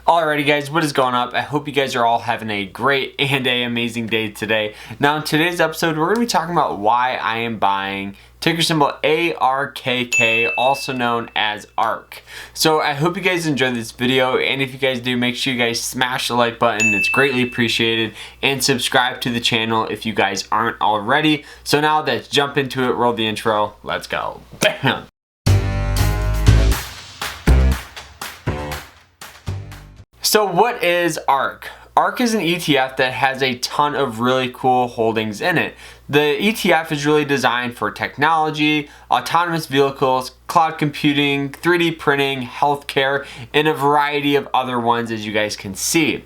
Alrighty guys, what is going up? I hope you guys are all having a great and amazing day today. Now in today's episode, we're going to be talking about why I am buying ticker symbol ARKK, also known as ARK. So I hope you guys enjoyed this video, and if you guys do, make sure you guys smash the like button. It's greatly appreciated, and subscribe to the channel if you guys aren't already. So now let's jump into it, roll the intro, let's go. Bam! So what is ARK? ARK is an ETF that has a ton of really cool holdings in it. The ETF is really designed for technology, autonomous vehicles, cloud computing, 3D printing, healthcare, and a variety of other ones, as you guys can see.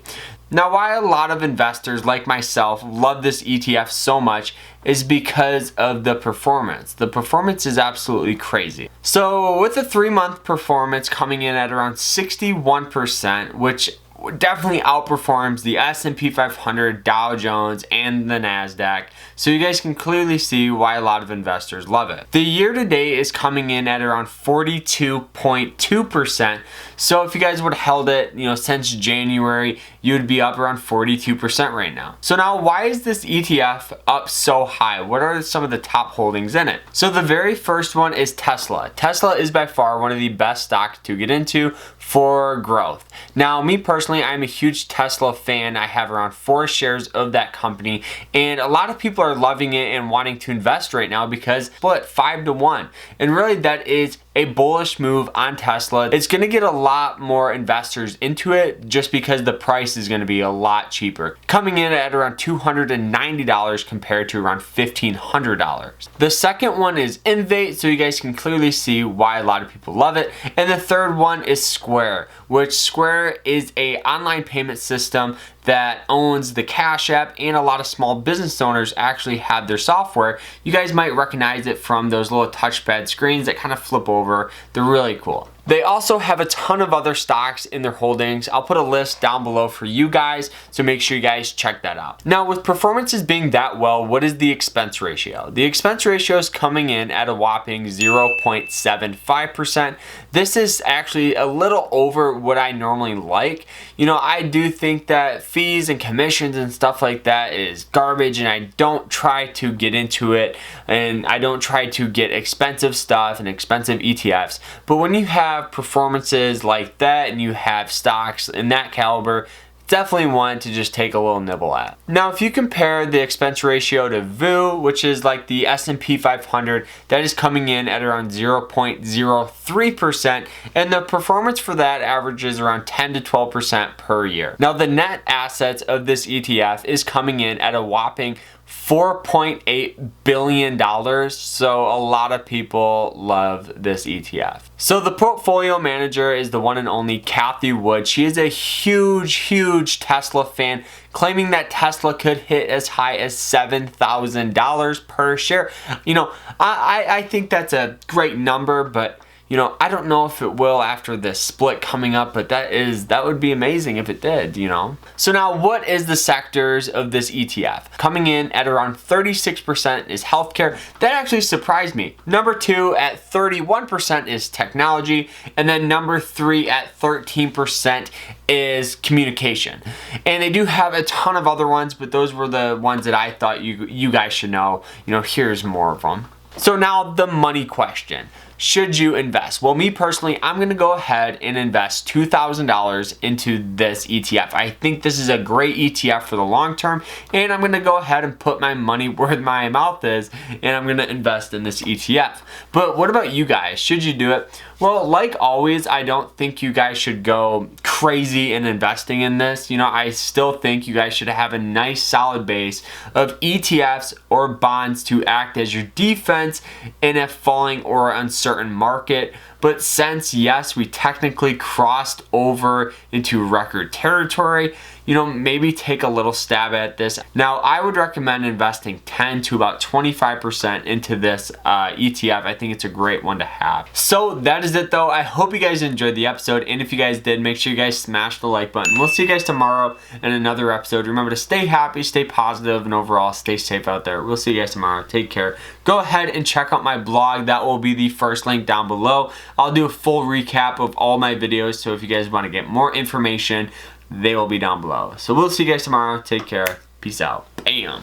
Now, why a lot of investors like myself love this ETF so much is because of the performance. The performance is absolutely crazy. So with the 3-month performance coming in at around 61%, which definitely outperforms the S&P 500, Dow Jones, and the NASDAQ. So you guys can clearly see why a lot of investors love it. The year to date is coming in at around 42.2%. So if you guys would have held it, since January, you would be up around 42% right now. So now, why is this ETF up so high? What are some of the top holdings in it? So the very first one is Tesla. Tesla is by far one of the best stocks to get into for growth. Now, me personally, I'm a huge Tesla fan. I have around 4 shares of that company, and a lot of people are loving it and wanting to invest right now because it's split 5-1. And really, that is a bullish move on Tesla. It's gonna get a lot more investors into it just because the price is gonna be a lot cheaper, coming in at around $290 compared to around $1,500. The second one is Invate, so you guys can clearly see why a lot of people love it. And the third one is Square, which Square is a online payment system that owns the Cash App, and a lot of small business owners actually have their software. You guys might recognize it from those little touchpad screens that kind of flip over. They're really cool. They also have a ton of other stocks in their holdings. I'll put a list down below for you guys, so make sure you guys check that out. Now, with performances being that well, what is the expense ratio? The expense ratio is coming in at a whopping 0.75%. This is actually a little over what I normally like. I do think that fees and commissions and stuff like that is garbage, and I don't try to get into it, and I don't try to get expensive stuff and expensive ETFs. But when you have performances like that and you have stocks in that caliber, definitely one to just take a little nibble at. Now, if you compare the expense ratio to VU, which is like the S&P 500, that is coming in at around 0.03%, and the performance for that averages around 10 to 12% per year. Now, the net assets of this ETF is coming in at a whopping $4.8 billion, so a lot of people love this ETF. So the portfolio manager is the one and only Kathy Wood. She is a huge Tesla fan, claiming that Tesla could hit as high as $7,000 per share. I think that's a great number, but I don't know if it will after this split coming up, but that would be amazing if it did, So now, what is the sectors of this ETF? Coming in at around 36% is healthcare. That actually surprised me. Number 2 at 31% is technology, and then number 3 at 13% is communication. And they do have a ton of other ones, but those were the ones that I thought you guys should know. Here's more of them. So now, the money question. Should you invest? Well, me personally, I'm going to go ahead and invest $2,000 into this ETF. I think this is a great ETF for the long term, and I'm going to go ahead and put my money where my mouth is, and I'm going to invest in this ETF. But what about you guys? Should you do it? Well, like always, I don't think you guys should go crazy in investing in this. I still think you guys should have a nice solid base of ETFs or bonds to act as your defense in a falling or uncertain market. But since, yes, we technically crossed over into record territory, maybe take a little stab at this. Now, I would recommend investing 10 to about 25% into this ETF. I think it's a great one to have. So that is it though. I hope you guys enjoyed the episode, and if you guys did, make sure you guys smash the like button. We'll see you guys tomorrow in another episode. Remember to stay happy, stay positive, and overall stay safe out there. We'll see you guys tomorrow. Take care. Go ahead and check out my blog. That will be the first link down below. I'll do a full recap of all my videos, so if you guys want to get more information, they will be down below. So we'll see you guys tomorrow. Take care. Peace out. Bam.